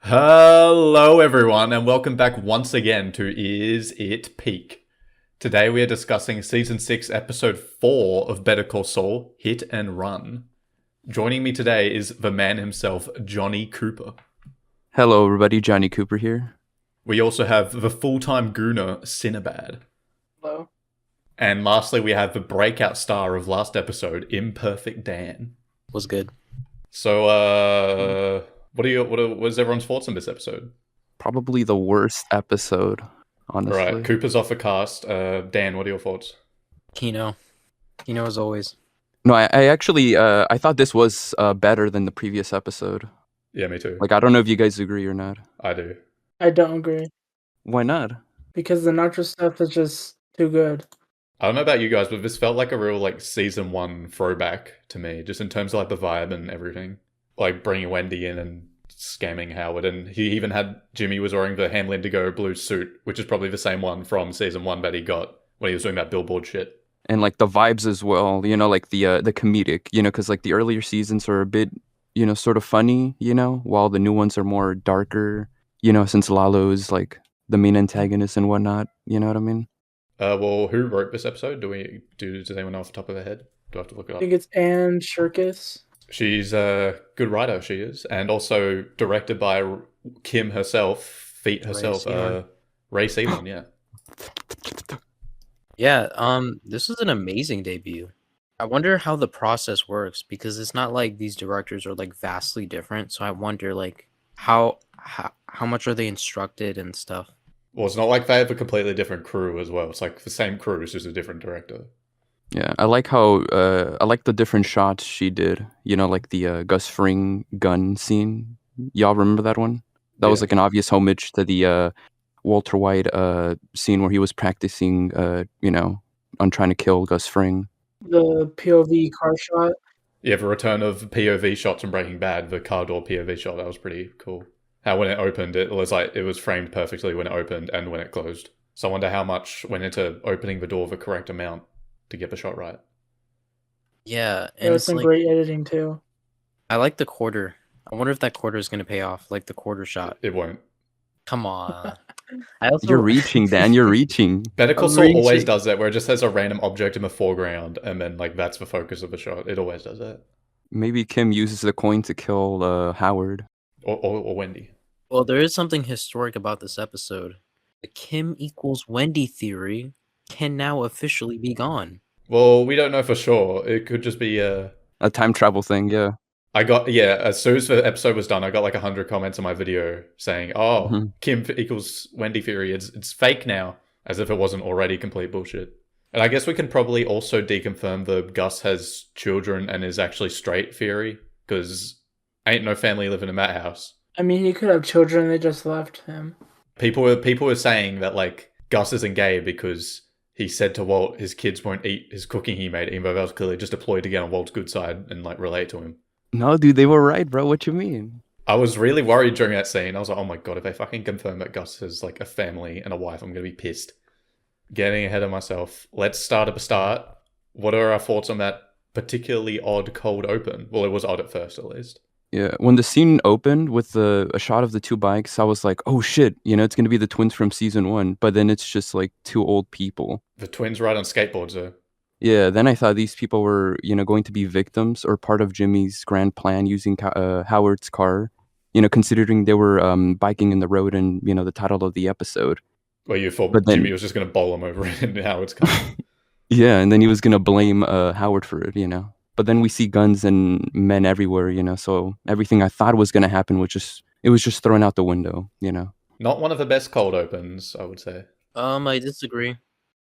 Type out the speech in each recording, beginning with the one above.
Hello, everyone, and welcome back once again to Is It Peak? Today we are discussing Season 6, Episode 4 of Better Call Saul, Hit and Run. Joining me today is the man himself, Johnny Cooper. Hello, everybody. Johnny Cooper here. We also have the full-time gooner, Cinebad. Hello. And lastly, we have the breakout star of last episode, Imperfect Dan. Was good. So, what's everyone's thoughts on this episode? Probably the worst episode, honestly. All right, Cooper's off the cast. Dan, what are your thoughts? Kino as always. No, I actually, I thought this was better than the previous episode. Yeah, me too. Like, I don't know if you guys agree or not. I do. I don't agree. Why not? Because the nacho stuff is just too good. I don't know about you guys, but this felt like a real season 1 throwback to me, just in terms of the vibe and everything. Like bringing Wendy in and scamming Howard, and he even had Jimmy was wearing the Hamlin Indigo blue suit, which is probably the same one from season 1 that he got when he was doing that billboard shit. And like the vibes as well, the comedic, because the earlier seasons are a bit, sort of funny, while the new ones are more darker, since Lalo's like the main antagonist and whatnot, you know what I mean? Well, who wrote this episode? Does anyone know off the top of their head? Do I have to look it I up? think it's Anne Shirkus. She's a good writer, she is, and also directed by Kim herself, Feet herself, Ray Seaman, yeah. Yeah, this was an amazing debut. I wonder how the process works, because it's not like these directors are vastly different, so I wonder how much are they instructed and stuff. Well, it's not like they have a completely different crew as well. It's like the same crew, it's just a different director. Yeah, I like how I like the different shots she did. Like the Gus Fring gun scene. Y'all remember that one? That was like an obvious homage to the Walter White scene where he was practicing, on trying to kill Gus Fring. The POV car shot. Yeah, the return of POV shots from Breaking Bad, the car door POV shot, that was pretty cool. How when it opened, it was framed perfectly when it opened and when it closed. So I wonder how much went into opening the door the correct amount to get the shot right. Yeah, and There was it's some great editing too. I like the quarter. I wonder if that quarter is going to pay off, the quarter shot. It won't. Come on. You're reaching, Dan. You're reaching. Better Call Saul always does that, where it just has a random object in the foreground, and then that's the focus of the shot. It always does that. Maybe Kim uses the coin to kill Howard. Or Wendy. Well, there is something historic about this episode. The Kim equals Wendy theory can now officially be gone. Well, we don't know for sure. It could just be a time travel thing, yeah. As soon as the episode was done, I got 100 comments on my video saying, Kim equals Wendy theory, it's fake now, as if it wasn't already complete bullshit. And I guess we can probably also deconfirm the Gus has children and is actually straight theory, because ain't no family living in that house. I mean, he could have children, they just left him. People were saying that Gus isn't gay because he said to Walt his kids won't eat his cooking he made, even though that was clearly just a ploy to get on Walt's good side and relate to him. No, dude, they were right, bro. What you mean? I was really worried during that scene. I was like, oh my god, if they fucking confirm that Gus has a family and a wife, I'm gonna be pissed. Getting ahead of myself. Let's start at the start. What are our thoughts on that particularly odd cold open? Well, it was odd at first, at least. Yeah, when the scene opened with a shot of the two bikes, I was like, oh shit, it's going to be the twins from season 1. But then it's just two old people. The twins ride on skateboards, though. Yeah, then I thought these people were, going to be victims or part of Jimmy's grand plan using Howard's car, considering they were biking in the road and, the title of the episode. Well, you thought Jimmy was just going to bowl him over in Howard's car. Yeah, and then he was going to blame Howard for it, But then we see guns and men everywhere, so everything I thought was going to happen was just thrown out the window, Not one of the best cold opens, I would say. I disagree.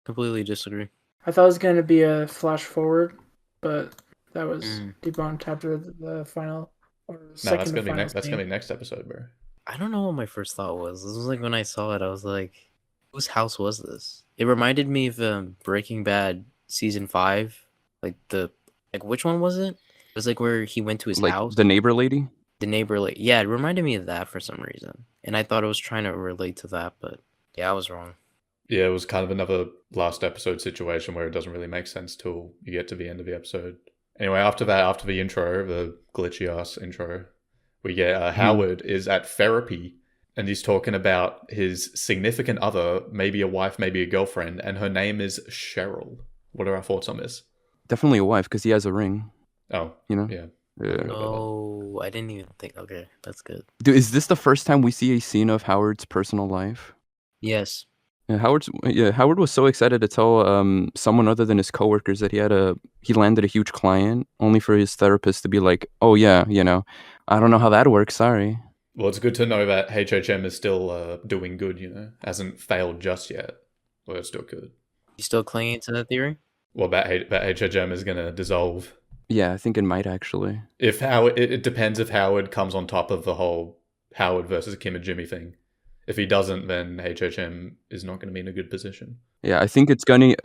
Completely disagree. I thought it was going to be a flash forward, but that was debunked after the final or second. That's gonna be next. That's gonna be next episode, bro. I don't know what my first thought was. This was when I saw it, I was like, whose house was this? It reminded me of Breaking Bad season 5, which one was it? It was where he went to his house. The neighbor lady? The neighbor lady. Yeah, it reminded me of that for some reason. And I thought it was trying to relate to that, but yeah, I was wrong. Yeah, it was kind of another last episode situation where it doesn't really make sense till you get to the end of the episode. Anyway, after that, after the intro, the glitchy ass intro, we get Howard is at therapy, and he's talking about his significant other, maybe a wife, maybe a girlfriend, and her name is Cheryl. What are our thoughts on this? Definitely a wife, because he has a ring. Oh, Yeah. Oh, I didn't even think. Okay, that's good. Dude, is this the first time we see a scene of Howard's personal life? Yes. Yeah, Howard was so excited to tell someone other than his coworkers that he landed a huge client, only for his therapist to be like, "Oh yeah, I don't know how that works. Sorry." Well, it's good to know that HHM is still doing good. Hasn't failed just yet. Well, it's still good. You still clinging to that theory? Well, that HHM is gonna dissolve. Yeah, I think it might actually. If Howard, it depends if Howard comes on top of the whole Howard versus Kim and Jimmy thing. If he doesn't, then HHM is not going to be in a good position. Yeah, I think it's going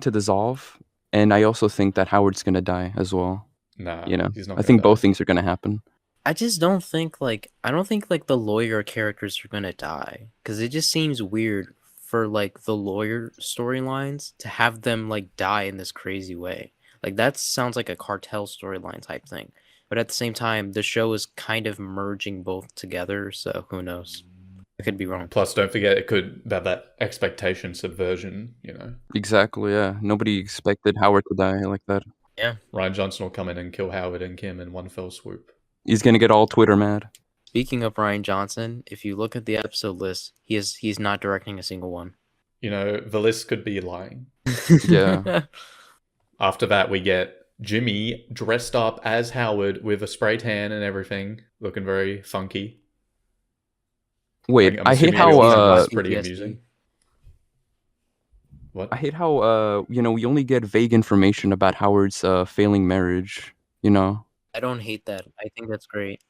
to dissolve, and I also think that Howard's going to die as well. Nah, he's not. I think both things are going to happen. I just don't think the lawyer characters are gonna die, because it just seems weird for like the lawyer storylines to have them like die in this crazy way. Like that sounds like a cartel storyline type thing, but at the same time, the show is kind of merging both together. So who knows? I could be wrong. Plus, don't forget it could have that expectation subversion. Exactly. Yeah, nobody expected Howard to die like that. Yeah, Ryan Johnson will come in and kill Howard and Kim in one fell swoop. He's gonna get all Twitter mad. Speaking of Ryan Johnson, if you look at the episode list, he's not directing a single one. The list could be lying. Yeah. After that, we get Jimmy dressed up as Howard with a spray tan and everything, looking very funky. Wait, I hate how that's pretty amusing. What? I hate how we only get vague information about Howard's failing marriage. I don't hate that. I think that's great.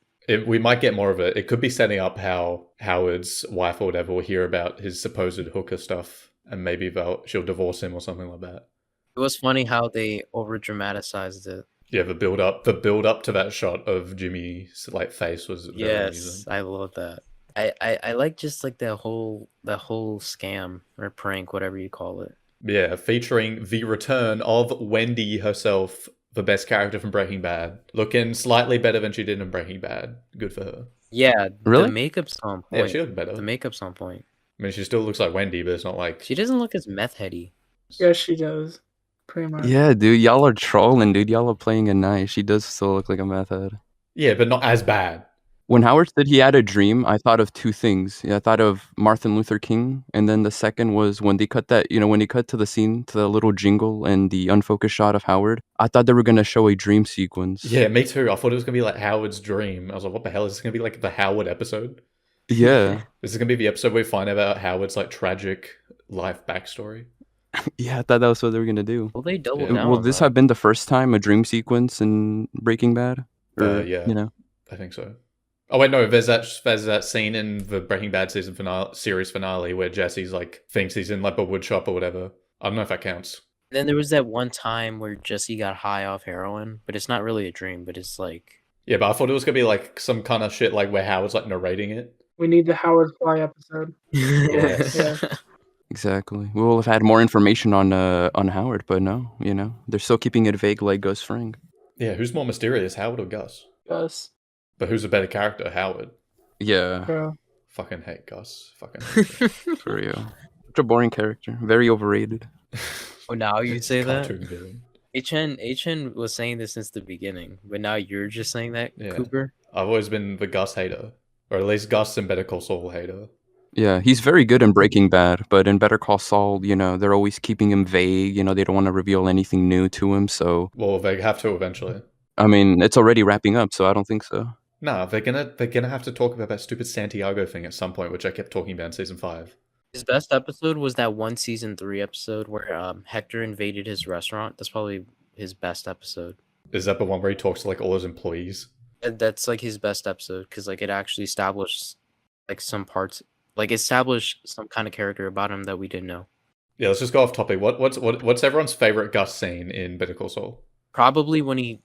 We might get more of it. It could be setting up how Howard's wife or whatever will hear about his supposed hooker stuff, and maybe she'll divorce him or something like that. It was funny how they over dramatized it. Yeah, the build up to that shot of Jimmy's face was very amusing. I love that. I like just like the whole scam or prank, whatever you call it. Yeah, featuring the return of Wendy herself, the best character from Breaking Bad, looking slightly better than she did in Breaking Bad. Good for her. Yeah, really? The makeup's on point. Yeah, she looked better. The makeup's on point. I mean, she still looks like Wendy, but it's not like she doesn't look as meth heady. Yes, she does. Pretty much. Yeah, dude, y'all are trolling, dude. Y'all are playing it nice. She does still look like a meth head. Yeah, but not as bad. When Howard said he had a dream, I thought of two things. I thought of Martin Luther King, and then the second was when they cut when they cut to the scene, to the little jingle and the unfocused shot of Howard. I thought they were going to show a dream sequence. Yeah, me too. I thought it was going to be like Howard's dream. I was like, what the hell? Is this going to be like the Howard episode? Yeah. This is going to be the episode where we find out about Howard's like tragic life backstory. Yeah, I thought that was what they were going to do. Well, they doubled down. Will this have been the first time a dream sequence in Breaking Bad? Yeah. I think so. Oh wait, no. There's that scene in the Breaking Bad series finale where Jesse's like thinks he's in like a wood shop or whatever. I don't know if that counts. Then there was that one time where Jesse got high off heroin, but it's not really a dream, but it's like... Yeah, but I thought it was gonna be like some kind of shit like where Howard's like narrating it. We need the Howard Fly episode. Yeah. Exactly. We will have had more information on Howard, but no, they're still keeping it vague like Gus Fring. Yeah, who's more mysterious, Howard or Gus? Gus. But who's a better character, Howard? Yeah. Bro. Fucking hate Gus. Fucking hate For real. Such a boring character. Very overrated. Oh, now you say that? Villain. HN was saying this since the beginning, but now you're just saying that, yeah. Cooper? I've always been the Gus hater. Or at least Gus and Better Call Saul hater. Yeah, he's very good in Breaking Bad, but in Better Call Saul, they're always keeping him vague. They don't want to reveal anything new to him, so... Well, they have to eventually. I mean, it's already wrapping up, so I don't think so. No, they're gonna have to talk about that stupid Santiago thing at some point, which I kept talking about in season 5. His best episode was that one season 3 episode where Hector invaded his restaurant. That's probably his best episode. Is that the one where he talks to like all his employees? That's like his best episode because like it actually established like some parts, like established some kind of character about him that we didn't know. Yeah, let's just go off topic. What's everyone's favorite Gus scene in Better Call Saul? Probably when he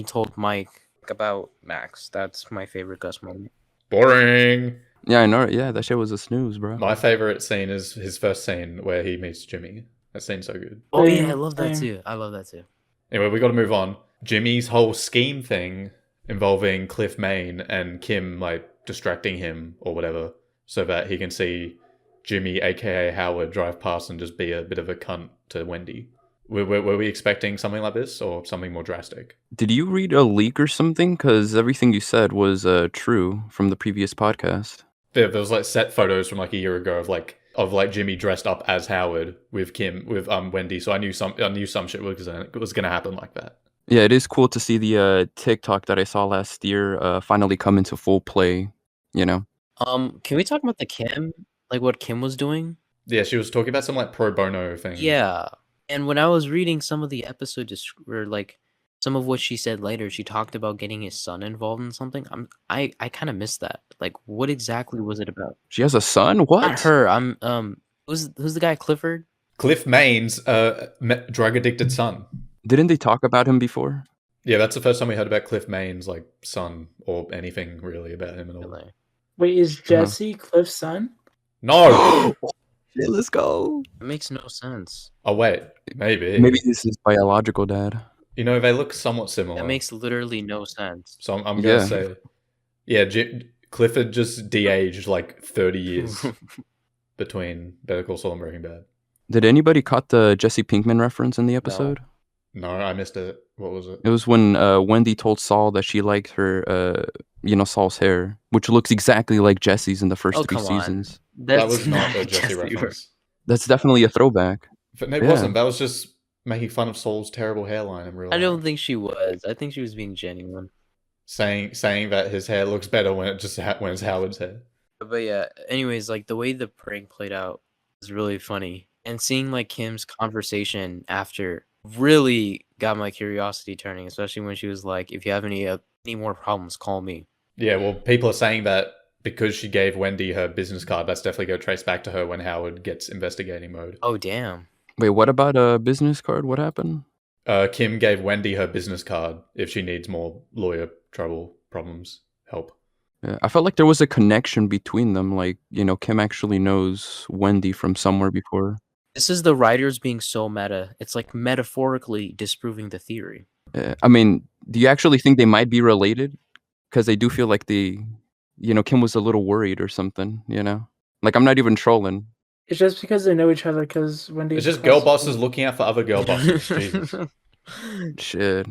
told Mike about Max. That's my favorite Gus moment. Boring. Yeah, I know. Yeah, that shit was a snooze, bro. My favorite scene is his first scene where he meets Jimmy. That scene's so good. Oh yeah, I love that too. Anyway, we got to move on. Jimmy's whole scheme thing involving Cliff Main and Kim like distracting him or whatever, so that he can see Jimmy, aka Howard, drive past and just be a bit of a cunt to Wendy. Were we expecting something like this or something more drastic? Did you read a leak or something? Because everything you said was true from the previous podcast. There was like set photos from like a year ago of Jimmy dressed up as Howard with Wendy. So I knew some shit was gonna happen like that. Yeah, it is cool to see the TikTok that I saw last year finally come into full play. You know. Can we talk about the Kim? Like what Kim was doing? Yeah, she was talking about some like pro bono thing. Yeah, and when I was reading some of the episode, or like some of what she said later, she talked about getting his son involved in something. I kind of missed that. Like, what exactly was it about? She has a son? What? Not her. Who's the guy? Clifford? Cliff Main's drug addicted son. Didn't they talk about him before? Yeah, that's the first time we heard about Cliff Main's like son or anything really about him at all. Really? Wait, is Jesse Cliff's son? No. Yeah, let's go. It makes no sense. Oh wait, maybe. Maybe this is biological dad. You know, they look somewhat similar. That makes literally no sense. So I'm gonna say, yeah, Clifford just de-aged like 30 years between Better Call Saul and Breaking Bad. Did anybody caught the Jesse Pinkman reference in the episode? No, I missed it. What was it? It was when Wendy told Saul that she liked her, Saul's hair, which looks exactly like Jesse's in the first 3 seasons. That was not a Jesse reference. That's definitely a throwback. But it wasn't. That was just making fun of Saul's terrible hairline in real life. I don't think she was. I think she was being genuine. Saying that his hair looks better when it's Howard's hair. But yeah, anyways, like the way the prank played out was really funny. And seeing like Kim's conversation after really got my curiosity turning, especially when she was like, if you have any more problems, call me. Yeah, well, people are saying that because she gave Wendy her business card, that's definitely going to trace back to her when Howard gets investigating mode. Oh, damn. Wait, what about a business card? What happened? Kim gave Wendy her business card if she needs more lawyer help. Yeah, I felt like there was a connection between them. Like, Kim actually knows Wendy from somewhere before. This is the writers being so meta. It's like metaphorically disproving the theory. I mean, do you actually think they might be related? Because they do feel like Kim was a little worried or something, Like, I'm not even trolling. It's just because they know each other, because Wendy... It's just girl bosses looking out for other girl bosses. Jesus. Shit.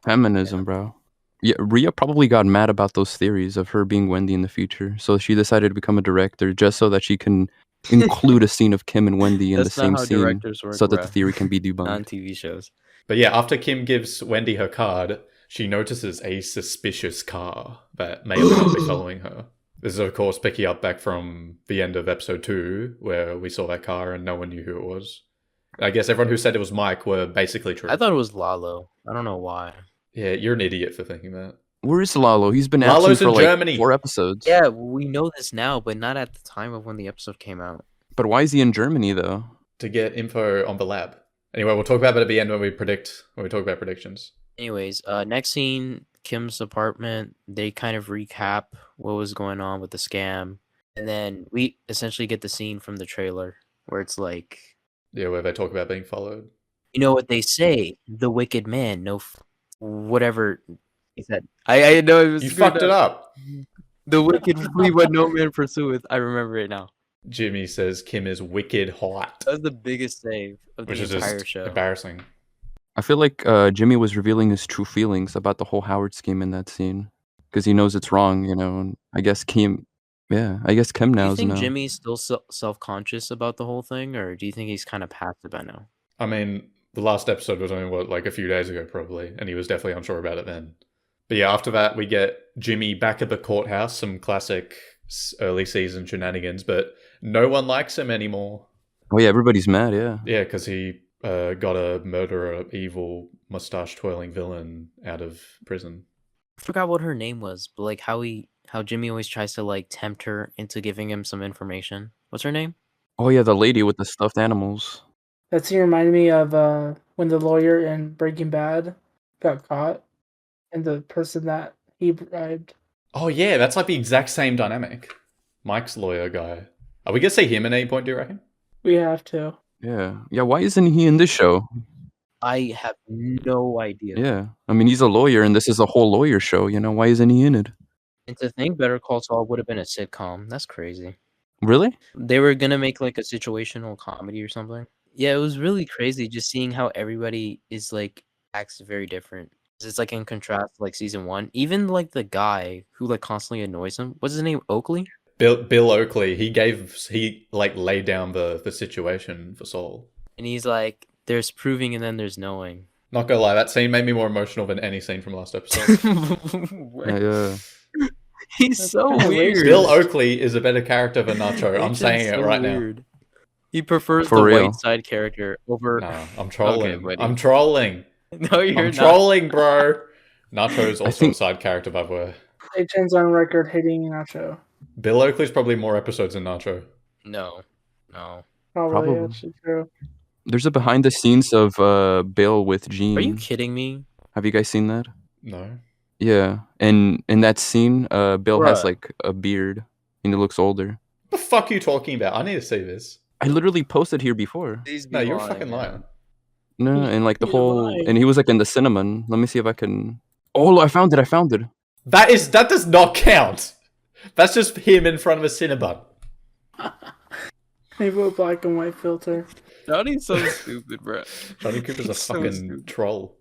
Feminism, bro. Yeah, Rhea probably got mad about those theories of her being Wendy in the future. So she decided to become a director just so that she can include a scene of Kim and Wendy in the same scene work, so that the theory can be debunked. On TV shows. But yeah, after Kim gives Wendy her card, she notices a suspicious car that may or may not be following her. This is, of course, picking up back from the end of episode 2, where we saw that car and no one knew who it was. I guess everyone who said it was Mike were basically true. I thought it was Lalo. I don't know why. Yeah, you're an idiot for thinking that. Where is Lalo? He's been absent for like Germany. 4 episodes. Yeah, we know this now, but not at the time of when the episode came out. But why is he in Germany, though? To get info on the lab. Anyway, we'll talk about that at the end when we talk about predictions. Anyways, next scene, Kim's apartment. They kind of recap what was going on with the scam. And then we essentially get the scene from the trailer where it's like... Yeah, where they talk about being followed. You know what they say? The wicked man, whatever he said. I know it was... You fucked it up. The wicked flee what no man pursueth. I remember it now. Jimmy says Kim is wicked hot. That was the biggest save of the entire show. Embarrassing. I feel like Jimmy was revealing his true feelings about the whole Howard scheme in that scene. Because he knows it's wrong, and I guess Kim knows now. Do you think Jimmy's still self-conscious about the whole thing, or do you think he's kind of past it by now? I mean, the last episode was only, a few days ago, probably, and he was definitely unsure about it then. But yeah, after that, we get Jimmy back at the courthouse, some classic early season shenanigans, but no one likes him anymore. Oh yeah, everybody's mad, yeah. Yeah, because he got a murderer, evil, mustache-twirling villain out of prison. I forgot what her name was, but how Jimmy always tries to tempt her into giving him some information. What's her name? Oh yeah, the lady with the stuffed animals. That scene reminded me of when the lawyer in Breaking Bad got caught, and the person that he bribed. Oh yeah, that's like the exact same dynamic. Mike's lawyer guy. Are we gonna see him at any point, do you reckon? We have to. Yeah. Why isn't he in this show? I have no idea. Yeah. I mean, he's a lawyer, and this is a whole lawyer show. Why isn't he in it? And to think Better Call Saul would have been a sitcom. That's crazy. Really? They were gonna make like a situational comedy or something. Yeah, it was really crazy just seeing how everybody is like acts very different. It's like in contrast to, like season 1. Even like the guy who like constantly annoys him. What's his name? Oakley? Bill Oakley, he like laid down the situation for Saul. And he's like, there's proving and then there's knowing. Not gonna lie, that scene made me more emotional than any scene from last episode. Yeah. He's so weird. Bill Oakley is a better character than Nacho. I'm saying it right now. He prefers For the real. white side character over. Nah, I'm trolling. Okay, buddy. I'm trolling. No, you're I'm not. trolling, bro. Nacho is also a side character, by the way. Agent's on record hating Nacho. Bill Oakley's probably more episodes than Nacho. No. Probably. Actually true. There's a behind the scenes of Bill with Gene. Are you kidding me? Have you guys seen that? No. Yeah. And in that scene, Bill has Bruh. like a beard and he looks older. What the fuck are you talking about? I need to see this. I literally posted here before. No, you're a fucking liar. No, and like the You're whole, lying. and he was like in the cinnamon. Let me see if I can. Oh, I found it. That does not count. That's just him in front of a Cinebad. Maybe a black and white filter. Johnny's so stupid, bro. Johnny Cooper's a He's so fucking stupid. troll.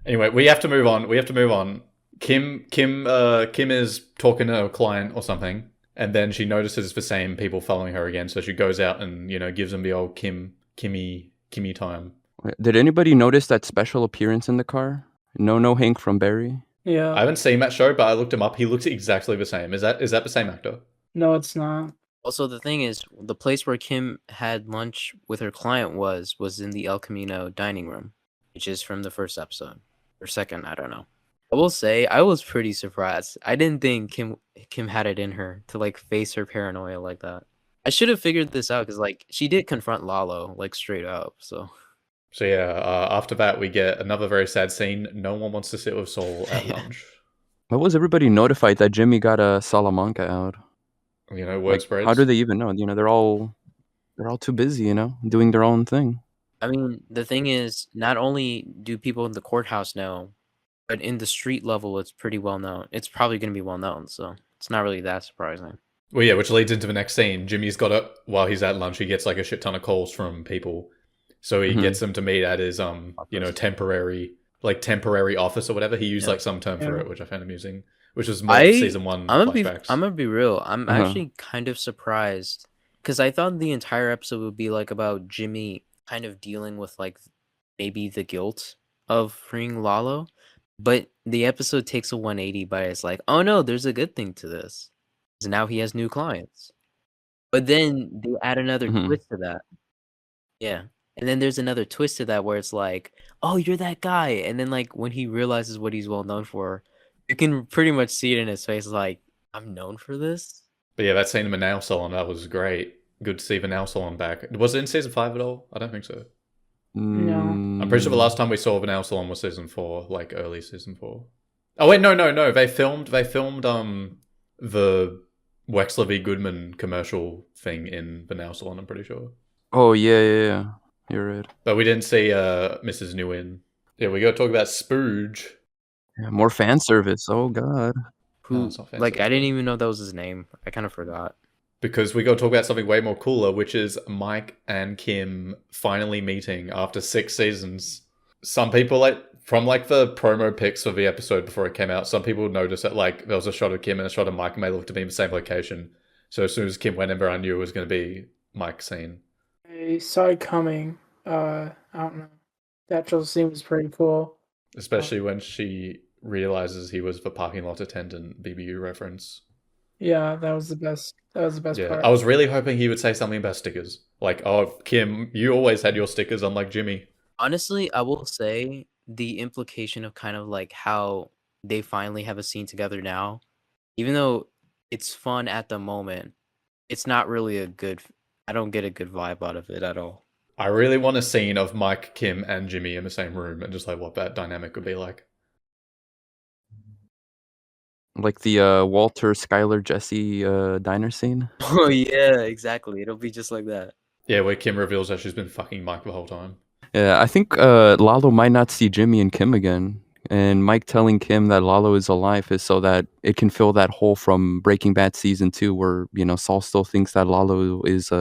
Anyway, we have to move on. Kim is talking to a client or something, and then she notices the same people following her again, so she goes out and gives them the old Kimmy time. Did anybody notice that special appearance in the car? No Hank from Barry. Yeah. I haven't seen that show, but I looked him up. He looks exactly the same. Is that the same actor? No, it's not. Also, the thing is, the place where Kim had lunch with her client was in the El Camino dining room, which is from the first episode. Or second, I don't know. I will say, I was pretty surprised. I didn't think Kim had it in her to like face her paranoia like that. I should have figured this out because like she did confront Lalo like straight up. So yeah, after that we get another very sad scene. No one wants to sit with Saul at lunch. Why was everybody notified that Jimmy got a Salamanca out? Word spreads. How do they even know? They're all too busy, doing their own thing. I mean, the thing is, not only do people in the courthouse know, but in the street level, it's pretty well known. It's probably going to be well known, so it's not really that surprising. Well, yeah, which leads into the next scene. Jimmy's got it while he's at lunch. He gets like a shit ton of calls from people, so he gets them to meet at his temporary office or whatever. He used like some term for it, which I found amusing. Which was more season 1 flashbacks. I'm gonna be real. I'm actually kind of surprised because I thought the entire episode would be like about Jimmy kind of dealing with like maybe the guilt of freeing Lalo, but the episode takes a 180 by it's like, oh no, there's a good thing to this. So now he has new clients. But then they add another twist to that. Yeah. And then there's another twist to that where it's like, oh, you're that guy. And then like when he realizes what he's well known for, you can pretty much see it in his face, like, I'm known for this. But yeah, that scene in the nail salon, that was great. Good to see the nail salon back. Was it in season 5 at all? I don't think so. No. I'm pretty sure the last time we saw the nail salon was season 4, like early season 4. Oh wait, no. They filmed the Wexler v. Goodman commercial thing in the nail salon, I'm pretty sure. Oh yeah. You're right. But we didn't see Mrs. Nguyen. Yeah, we gotta talk about Spooge. Yeah, more fan service. Oh god. Who? No, it's not fan Like, service. I didn't even know that was his name. I kind of forgot. Because we got to talk about something way more cooler, which is Mike and Kim finally meeting after 6 seasons. Some people, from the promo pics of the episode before it came out, some people noticed that there was a shot of Kim and a shot of Mike, and they looked to be in the same location. So as soon as Kim went in there, I knew it was going to be Mike's scene. I saw it coming. I don't know. The actual scene was pretty cool. Especially when she realizes he was the parking lot attendant BBU reference. Yeah, that was the best. That was the best part. I was really hoping he would say something about stickers. Like, oh, Kim, you always had your stickers, unlike Jimmy. Honestly, I will say the implication of kind of like how they finally have a scene together now, even though it's fun at the moment, it's not really I don't get a good vibe out of it at all. I really want a scene of Mike, Kim, and Jimmy in the same room and just what that dynamic would be like. Like the Walter, Skylar, Jesse diner scene. Oh yeah, exactly. It'll be just like that. Yeah, where Kim reveals that she's been fucking Mike the whole time. Yeah, Yeah, I think Lalo might not see Jimmy and Kim again. And Mike telling Kim that Lalo is alive is so that it can fill that hole from Breaking Bad season 2 where, Saul still thinks that Lalo is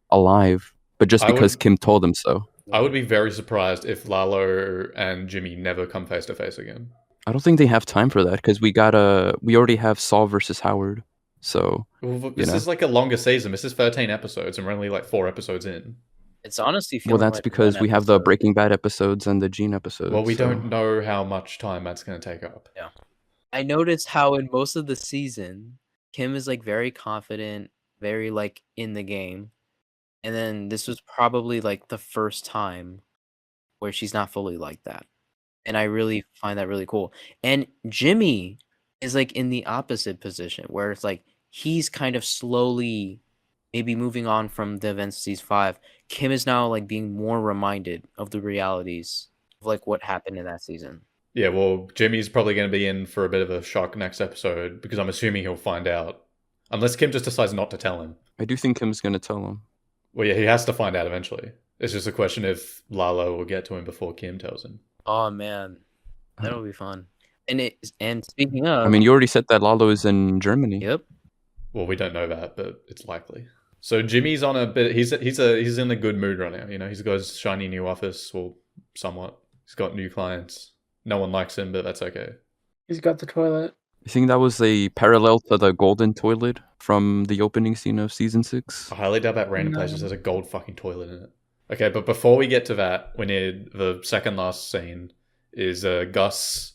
alive, but just because Kim told him so. I would be very surprised if Lalo and Jimmy never come face to face again. I don't think they have time for that because we already have Saul versus Howard. So this is like a longer season. This is 13 episodes and we're only like 4 episodes in. It's honestly feeling that's like because we have the Breaking Bad episodes and the Gene episodes. Well, we don't know how much time that's going to take up. Yeah. I noticed how in most of the season, Kim is like very confident, very like in the game. And then this was probably like the first time where she's not fully like that. And I really find that really cool. And Jimmy is like in the opposite position where it's like he's kind of slowly maybe moving on from the events of season 5. Kim is now like being more reminded of the realities of like what happened in that season. Yeah, well, Jimmy's probably going to be in for a bit of a shock next episode because I'm assuming he'll find out. Unless Kim just decides not to tell him. I do think Kim's going to tell him. Well, yeah, he has to find out eventually. It's just a question if Lalo will get to him before Kim tells him. Oh, man. That'll be fun. And speaking of... I mean, you already said that Lalo is in Germany. Yep. Well, we don't know that, but it's likely. So Jimmy's on a bit... He's in a good mood right now. He's got his shiny new office, well, somewhat. He's got new clients. No one likes him, but that's okay. He's got the toilet. I think that was a parallel to the golden toilet from the opening scene of season 6. I highly doubt that random place just has a gold fucking toilet in it. Okay, but before we get to that, we need the second last scene is Gus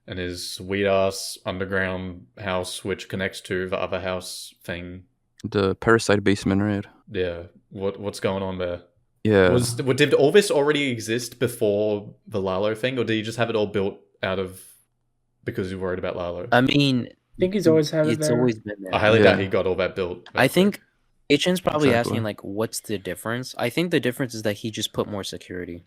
and his sweet-ass underground house, which connects to the other house thing. The parasite basement, right? Yeah. What's going on there? Yeah. Did all this already exist before the Lalo thing, or did you just have it all built out of because you're worried about Lalo? I mean, I think he's always had it it's there. always been there. I highly doubt he got all that built. I think Achen's probably asking, like, what's the difference? I think the difference is that he just put more security.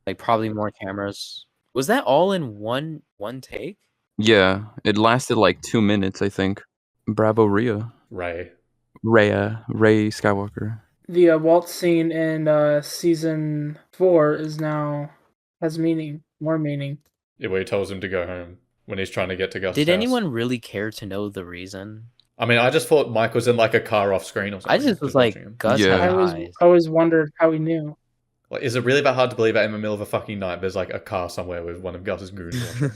Like, probably more cameras. Was that all in one take? Yeah. It lasted like 2 minutes, I think. Bravo, Rhea. Ray The Skywalker. waltz scene in season 4 has meaning, more meaning. Yeah, where he tells him to go home when he's trying to get to Gus' Did house. anyone really care to know the reason? I mean, I just thought Mike was in like a car off screen or something. I just was like, Gus I always wondered how he knew. Like, is it really that hard to believe that in the middle of a fucking night there's like a car somewhere with one of Gus's goons watching?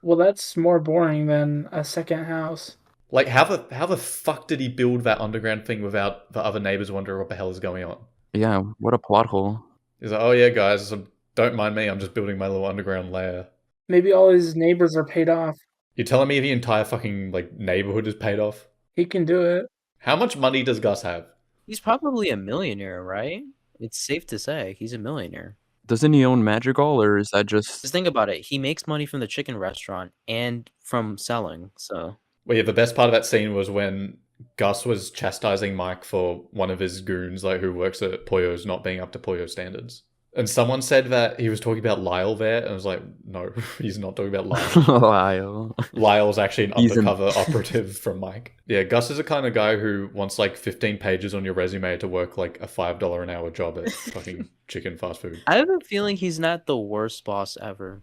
Well, that's more boring than a second house. Like, how the fuck did he build that underground thing without the other neighbors wondering what the hell is going on? Yeah, what a plot hole. He's like, oh yeah, guys, don't mind me, I'm just building my little underground lair. Maybe all his neighbors are paid off. You're telling me the entire fucking like neighborhood is paid off? He can do it. How much money does Gus have? He's probably a millionaire, right? It's safe to say he's a millionaire. Doesn't he own Madrigal, or is that just... Just think about it. He makes money from the chicken restaurant and from selling, so... Well, yeah, the best part of that scene was when Gus was chastising Mike for one of his goons, like who works at Pollo's, not being up to Pollo standards. And someone said that he was talking about Lyle there, and I was like, no, he's not talking about Lyle. Lyle. Lyle's actually an undercover operative from Mike. Yeah, Gus is the kind of guy who wants like 15 pages on your resume to work like a $5 an hour job at fucking chicken fast food. I have a feeling he's not the worst boss ever.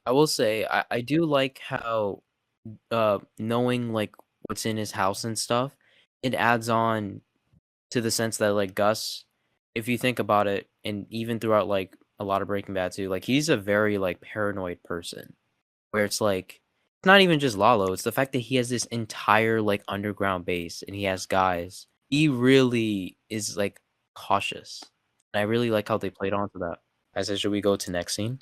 I will say, I do like how knowing like what's in his house and stuff, it adds on to the sense that like Gus, if you think about it, and even throughout like a lot of Breaking Bad too, like he's a very like paranoid person, where it's like it's not even just Lalo, it's the fact that he has this entire like underground base and he has guys. He really is like cautious, and I really like how they played on to that. I said, should we go to next scene?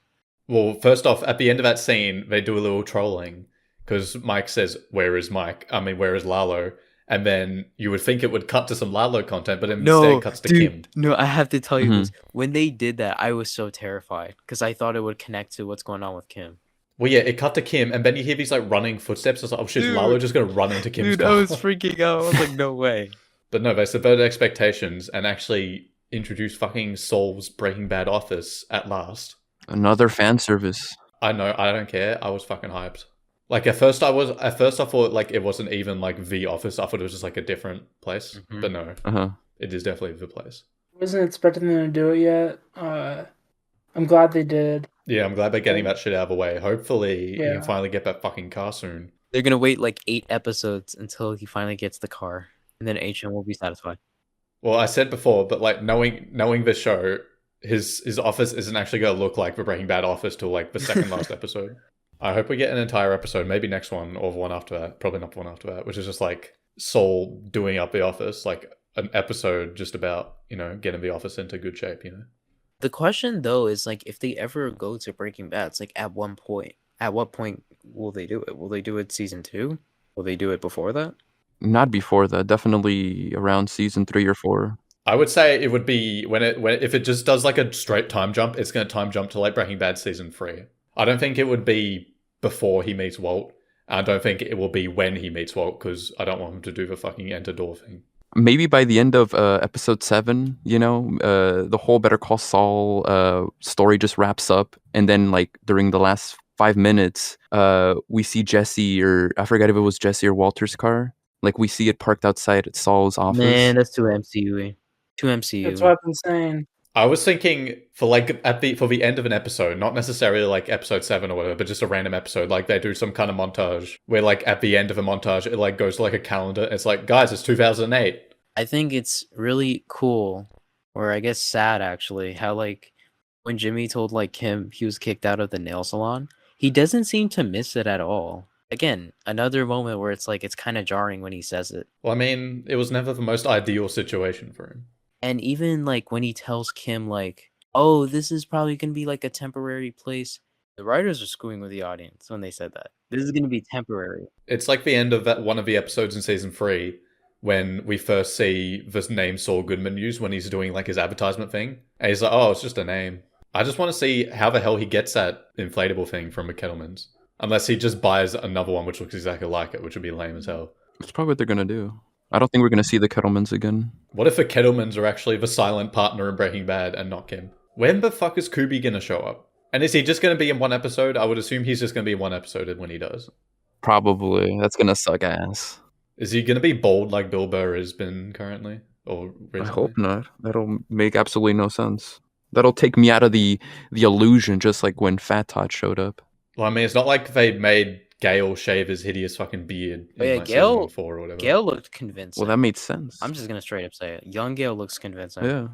Well, first off, at the end of that scene, they do a little trolling because Mike says, where is Lalo? And then you would think it would cut to some Lalo content, but instead it cuts to Kim. No, I have to tell you this. When they did that, I was so terrified because I thought it would connect to what's going on with Kim. Well, yeah, it cut to Kim, and then you hear these like running footsteps. I was like, oh shit, is Lalo just going to run into Kim's car? I was freaking out. I was like, no way. But no, they subverted expectations and actually introduced fucking Saul's Breaking Bad office at last. Another fan service. I know, I don't care. I was fucking hyped. Like at first I thought like it wasn't even like the office. I thought it was just like a different place. Mm-hmm. But no, it is definitely the place. I wasn't expecting them to do it yet. I'm glad they did. Yeah, I'm glad they're getting that shit out of the way. Hopefully, he Yeah. can finally get that fucking car soon. They're gonna wait like 8 episodes until he finally gets the car, and then HM will be satisfied. Well, I said before, but like knowing the show, his office isn't actually going to look like the Breaking Bad office till like the second last episode. I hope we get an entire episode, maybe next one or the one after that. Probably not the one after that, which is just like Saul doing up the office, like an episode just about, getting the office into good shape, The question though is like if they ever go to Breaking Bad, it's like at what point will they do it? Will they do it season 2? Will they do it before that? Not before that. Definitely around season 3 or 4. I would say it would be when if it just does like a straight time jump, it's going to time jump to like Breaking Bad season 3. I don't think it would be before he meets Walt. I don't think it will be when he meets Walt because I don't want him to do the fucking enter door thing. Maybe by the end of episode 7, the whole Better Call Saul story just wraps up, and then like during the last 5 minutes, we see Jesse, or I forgot if it was Jesse or Walter's car. Like we see it parked outside at Saul's office. Man, that's too MCU-y. Too MCU. That's what I've been saying. I was thinking for the end of an episode, not necessarily like episode 7 or whatever, but just a random episode, like they do some kind of montage where like at the end of a montage, it like goes to like a calendar. It's like, guys, it's 2008. I think it's really cool, or I guess sad actually, how like when Jimmy told like Kim he was kicked out of the nail salon, he doesn't seem to miss it at all. Again, another moment where it's like it's kind of jarring when he says it. Well, I mean, it was never the most ideal situation for him. And even like when he tells Kim like, "Oh, this is probably gonna be like a temporary place," the writers are screwing with the audience when they said that. This is gonna be temporary. It's like the end of that one of the episodes in season 3 when we first see the name Saul Goodman used when he's doing like his advertisement thing. And he's like, oh, it's just a name. I just want to see how the hell he gets that inflatable thing from McKettleman's. Unless he just buys another one which looks exactly like it, which would be lame as hell. That's probably what they're going to do. I don't think we're going to see the Kettlemans again. What if the Kettlemans are actually the silent partner in Breaking Bad and not Kim? When the fuck is Kubi going to show up? And is he just going to be in one episode? I would assume he's just going to be in one episode when he does. Probably. That's going to suck ass. Is he going to be bald like Bill Burr has been currently? Or recently? I hope not. That'll make absolutely no sense. That'll take me out of the illusion, just like when Fat Todd showed up. Well, I mean, it's not like they made Gale shave his hideous fucking beard in like season 4 or whatever. Gale looked convincing. Well, that made sense. I'm just going to straight up say it. Young Gale looks convincing. Yeah.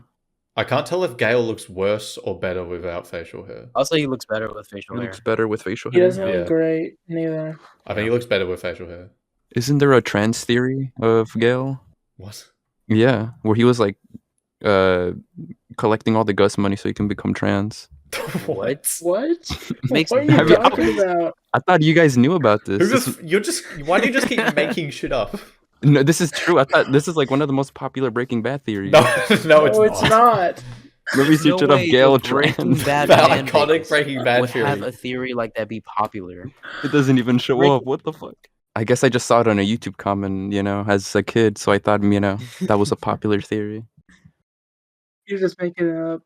I can't tell if Gale looks worse or better without facial hair. I'll say he looks better with facial hair. He looks better with facial He hair. doesn't look great, neither. I think he looks better with facial hair. Isn't there a trans theory of Gale? What? Yeah, where he was like collecting all the Gus money so he can become trans. What? What? Makes What are you talking about? I thought you guys knew about this. Why do you just keep making shit up? No, this is true. I thought this is like one of the most popular Breaking Bad theories. No, it's not. Let me search it up. Gale trans. The iconic Breaking Bad would theory. have a theory like that be popular. It doesn't even show up. What the fuck? I guess I just saw it on a YouTube comment, as a kid, so I thought, that was a popular theory. You're just making it up.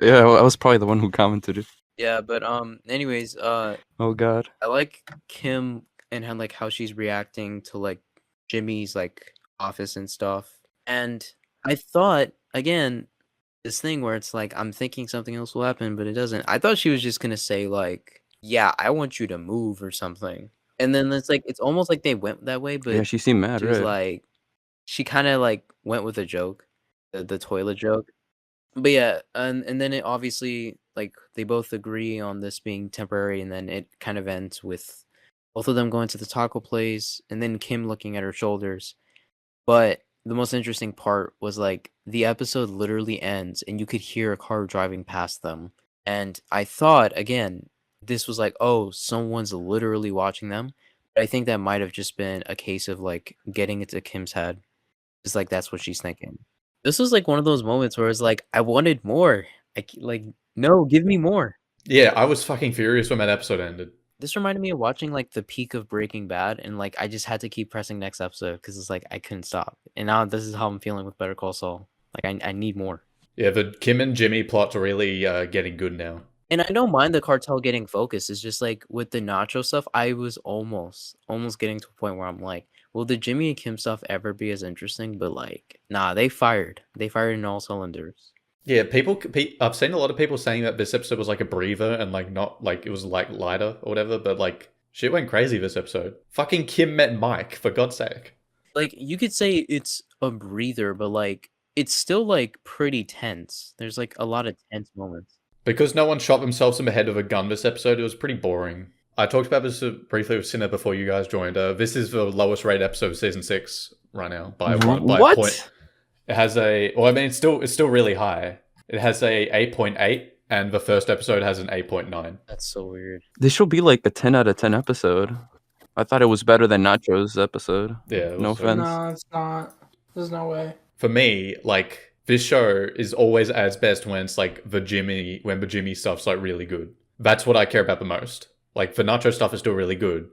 Yeah, I was probably the one who commented it. Yeah, but anyways, oh god, I like Kim and how she's reacting to like Jimmy's like office and stuff. And I thought again this thing where it's like I'm thinking something else will happen, but it doesn't. I thought she was just gonna say like, "Yeah, I want you to move" or something. And then it's almost like they went that way, but yeah, she seemed mad. she was Right? like, she kind of like went with a joke, the toilet joke. But yeah, and then it obviously like they both agree on this being temporary, and then it kind of ends with both of them going to the taco place, and then Kim looking at her shoulders. But the most interesting part was like the episode literally ends, and you could hear a car driving past them. And I thought again, this was like, oh, someone's literally watching them. But I think that might have just been a case of like getting into Kim's head. It's like that's what she's thinking. This was like one of those moments where it's like I wanted more. No, give me more. Yeah, I was fucking furious when that episode ended. This reminded me of watching like the peak of Breaking Bad, and like I just had to keep pressing next episode because it's like I couldn't stop. And now this is how I'm feeling with Better Call Saul. Like I need more. Yeah, the Kim and Jimmy plot's really getting good now. And I don't mind the cartel getting focused. It's just like with the Nacho stuff, I was almost getting to a point where I'm like, will the Jimmy and Kim stuff ever be as interesting? But like, nah, they fired in all cylinders. Yeah, I've seen a lot of people saying that this episode was like a breather and like not like it was like lighter or whatever, but like shit went crazy this episode. Fucking Kim met Mike, for God's sake. Like, you could say it's a breather, but like it's still like pretty tense. There's like a lot of tense moments. Because no one shot themselves in the head with a gun this episode, it was pretty boring. I talked about this briefly with Cinna before you guys joined. This is the lowest rated episode of season 6 right now by a point. It has it's still really high. It has a 8.8, and the first episode has an 8.9. That's so weird. This should be like a 10 out of 10 episode. I thought it was better than Nacho's episode. Yeah. No offense. No, it's not. There's no way. For me, like, this show is always at its best when it's like when the Jimmy stuff's like really good. That's what I care about the most. Like, the Nacho stuff is still really good,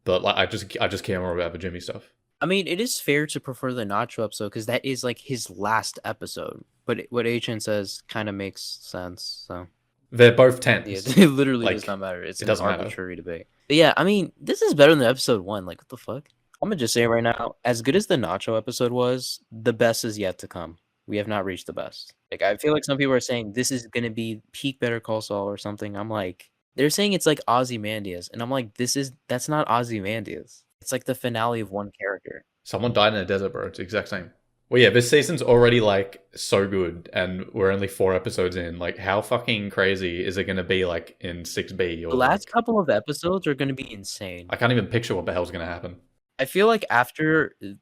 but like I just care more about the Jimmy stuff. I mean, it is fair to prefer the Nacho episode because that is like his last episode. But what Adrian says kind of makes sense. So they're both tense. Yeah, it literally like, does not matter. It's an doesn't arbitrary debate. But yeah, I mean, this is better than episode 1. Like, what the fuck? I'm gonna just say right now, as good as the Nacho episode was, the best is yet to come. We have not reached the best. Like, I feel like some people are saying this is gonna be peak Better Call Saul or something. I'm like, they're saying it's like Ozymandias, and I'm like, that's not Ozymandias. It's like the finale of one character. Someone died in a desert, bro. It's the exact same. Well, yeah, this season's already like so good, and we're only 4 episodes in. Like, how fucking crazy is it going to be like in 6B? Or the last couple of episodes are going to be insane. I can't even picture what the hell's going to happen. I feel like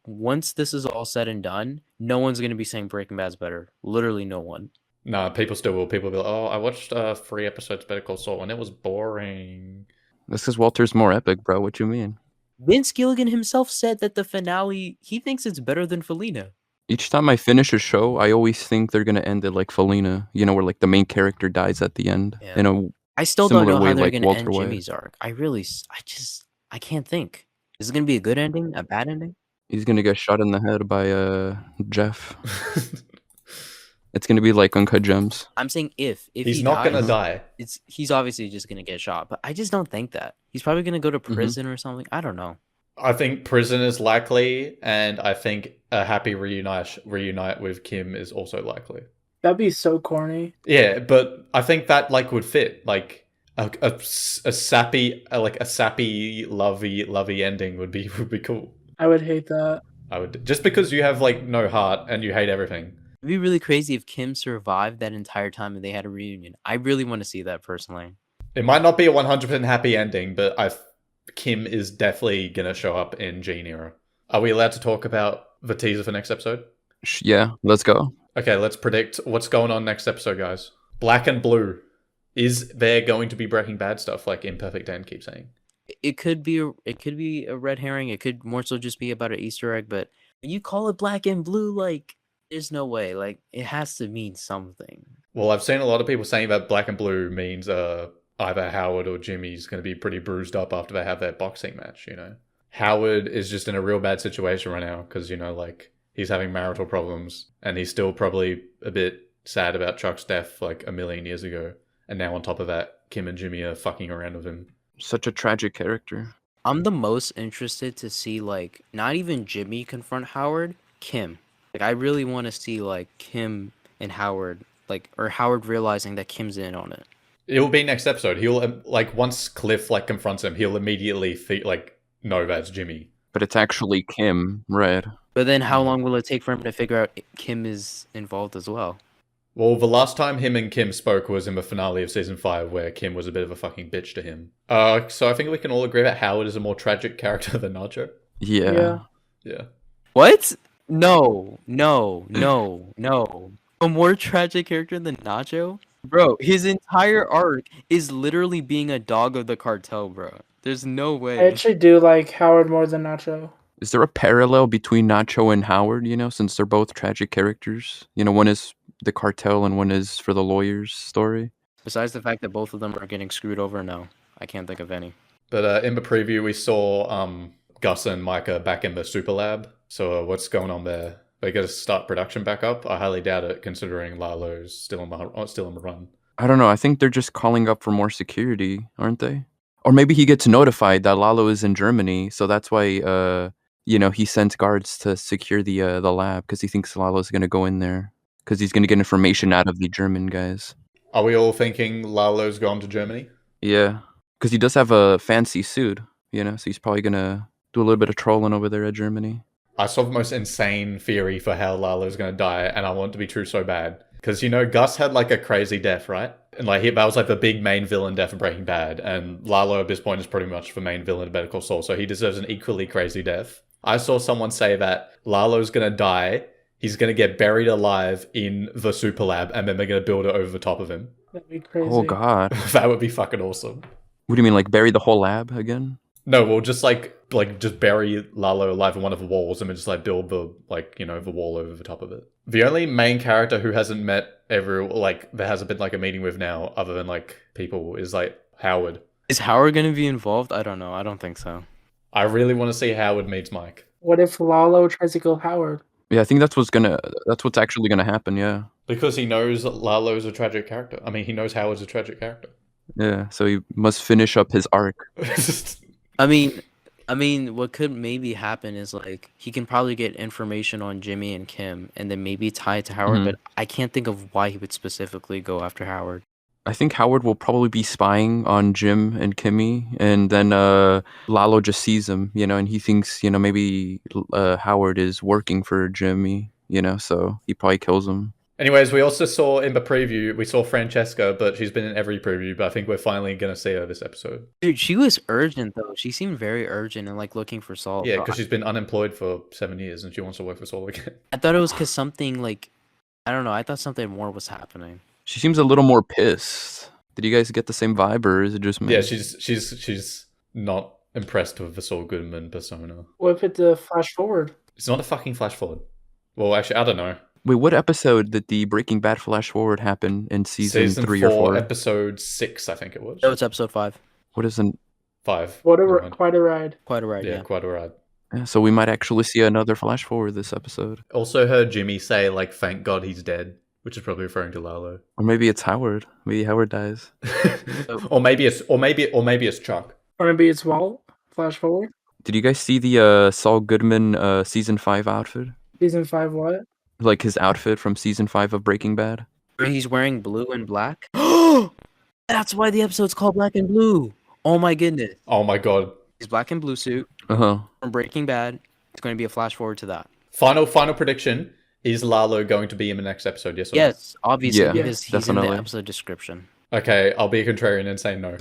once this is all said and done, no one's going to be saying Breaking Bad's better. Literally no one. Nah, people still will. People will be like, oh, I watched 3 episodes of Better Call Saul, and it was boring. That's because Walter's more epic, bro. What you mean? Vince Gilligan himself said that the finale, he thinks it's better than Felina. Each time I finish a show, I always think they're gonna end it like Felina, where like the main character dies at the end. Yeah. I still don't know how they're gonna end Jimmy's arc. I can't think. Is it gonna be a good ending, a bad ending? He's gonna get shot in the head by Jeff. It's gonna be like Uncut Gems. I'm saying if he's not gonna die. He's obviously just gonna get shot, but I just don't think that. He's probably gonna go to prison or something. I don't know. I think prison is likely, and I think a happy reunite with Kim is also likely. That'd be so corny. Yeah, but I think that like would fit. Like a sappy lovey ending would be cool. I would hate that. I would, just because you have like no heart and you hate everything. It'd be really crazy if Kim survived that entire time and they had a reunion. I really want to see that personally. It might not be a 100% happy ending, but Kim is definitely gonna show up in Gene era. Are we allowed to talk about the teaser for next episode? Yeah, let's go. Okay, let's predict what's going on next episode, guys. Black and blue. Is there going to be Breaking Bad stuff like Imperfect Dan keeps saying? It could be a red herring. It could more so just be about an Easter egg. But when you call it black and blue, like, there's no way. Like, it has to mean something. Well, I've seen a lot of people saying that black and blue means either Howard or Jimmy's going to be pretty bruised up after they have their boxing match, Howard is just in a real bad situation right now because, like, he's having marital problems and he's still probably a bit sad about Chuck's death like a million years ago. And now on top of that, Kim and Jimmy are fucking around with him. Such a tragic character. I'm the most interested to see, like, not even Jimmy confront Howard, Kim. Like, I really want to see, like, Kim and Howard, like, or Howard realizing that Kim's in on it. It will be next episode. He'll, like, once Cliff, like, confronts him, he'll immediately, know that's Jimmy. But it's actually Kim, right? But then how long will it take for him to figure out Kim is involved as well? Well, the last time him and Kim spoke was in the finale of season 5, where Kim was a bit of a fucking bitch to him. So I think we can all agree that Howard is a more tragic character than Nacho. Yeah. What? No. A more tragic character than Nacho? Bro, his entire arc is literally being a dog of the cartel, bro. There's no way. I actually do like Howard more than Nacho. Is there a parallel between Nacho and Howard, since they're both tragic characters? One is the cartel and one is for the lawyer's story? Besides the fact that both of them are getting screwed over, no. I can't think of any. But in the preview, we saw Gus and Micah back in the super lab. So what's going on there? They got to start production back up? I highly doubt it, considering Lalo's still on the run. I don't know. I think they're just calling up for more security, aren't they? Or maybe he gets notified that Lalo is in Germany, so that's why he sends guards to secure the lab because he thinks Lalo's going to go in there. because he's gonna get information out of the German guys. Are we all thinking Lalo's gone to Germany? Yeah, because he does have a fancy suit, so he's probably gonna do a little bit of trolling over there at Germany. I saw the most insane theory for how Lalo's going to die, and I want it to be true so bad. Because, Gus had, like, a crazy death, right? And, like, that was, like, the big main villain death of Breaking Bad, and Lalo at this point is pretty much the main villain of Better Call Saul, so he deserves an equally crazy death. I saw someone say that Lalo's going to die, he's going to get buried alive in the super lab, and then they're going to build it over the top of him. That'd be crazy. Oh God, That would be fucking awesome. what do you mean, like bury the whole lab again? No, we'll just just bury Lalo alive in one of the walls and then just build the the wall over the top of it. The only main character who hasn't met there hasn't been a meeting with now other than people is Howard. Is Howard gonna be involved? I don't know. I don't think so. I really want to see Howard meets Mike. What if Lalo tries to kill Howard? Yeah, I think that's what's actually gonna happen. Yeah. Because he knows Lalo's a tragic character. I mean, he knows Howard's a tragic character. Yeah, so he must finish up his arc. I mean, what could maybe happen is he can probably get information on Jimmy and Kim, and then maybe tie it to Howard. But I can't think of why he would specifically go after Howard. I think Howard will probably be spying on Jim and Kimmy, and then Lalo just sees him, and he thinks, maybe Howard is working for Jimmy, so he probably kills him. Anyways, we also saw in the preview, we saw Francesca, but she's been in every preview, but I think we're finally going to see her this episode. Dude, she was urgent, though. She seemed very urgent and, looking for Saul. Yeah, because she's been unemployed for 7 years and she wants to work for Saul again. I thought it was because something, I don't know. I thought something more was happening. She seems a little more pissed. Did you guys get the same vibe, or is it just me? Yeah, she's not impressed with the Saul Goodman persona. What if it's a flash forward? It's not a fucking flash forward. Well, actually, I don't know. Wait, what episode did the Breaking Bad flash forward happen in season 3 or 4? Episode 6, I think it was. No, it's episode 5. What is an 5? Quite a ride. Quite a ride, yeah. Quite a ride. Yeah, so we might actually see another flash forward this episode. Also heard Jimmy say, thank God he's dead, which is probably referring to Lalo. Or maybe it's Howard. Maybe Howard dies. or maybe it's Chuck. Or maybe it's Walt. Flash forward. Did you guys see the Saul Goodman season 5 outfit? Season 5 what? Like his outfit from season 5 of Breaking Bad? He's wearing blue and black? That's why the episode's called Black and Blue. Oh my goodness. Oh my God. His black and blue suit from Breaking Bad. It's going to be a flash forward to that. Final prediction. Is Lalo going to be in the next episode? Yes or no? Yes, obviously, Yeah, because he's definitely. in the episode description. Okay, I'll be a contrarian and say no.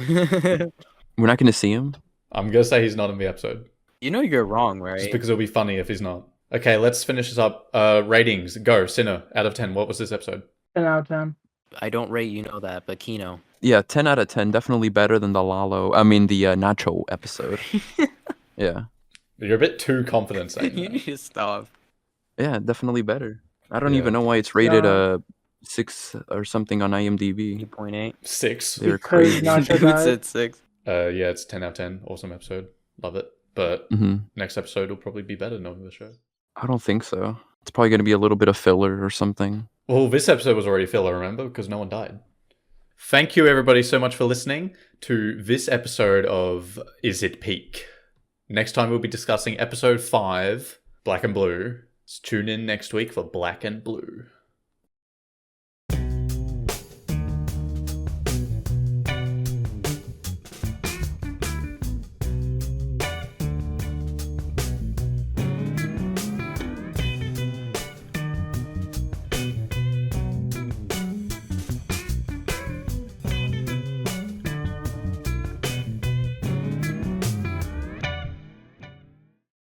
We're not going to see him? I'm going to say he's not in the episode. You know you're wrong, right? Just because it'll be funny if he's not. Okay, let's finish this up. Ratings. Go. Sinner. Out of 10. What was this episode? 10 out of 10. I don't rate that, but Kino. Yeah, 10 out of 10. Definitely better than the Nacho episode. Yeah. You're a bit too confident saying You that. need to stop. Yeah, definitely better. I don't even know why it's rated 6 or something on IMDb. 8.8. 6. They're Because crazy. Nacho Who died. said 6? Yeah, it's 10 out of 10. Awesome episode. Love it. But next episode will probably be better knowing the show. I don't think so. It's probably going to be a little bit of filler or something. Well, this episode was already filler, remember? Because no one died. Thank you, everybody, so much for listening to this episode of Is It Peak? Next time we'll be discussing episode 5, Black and Blue. So tune in next week for Black and Blue.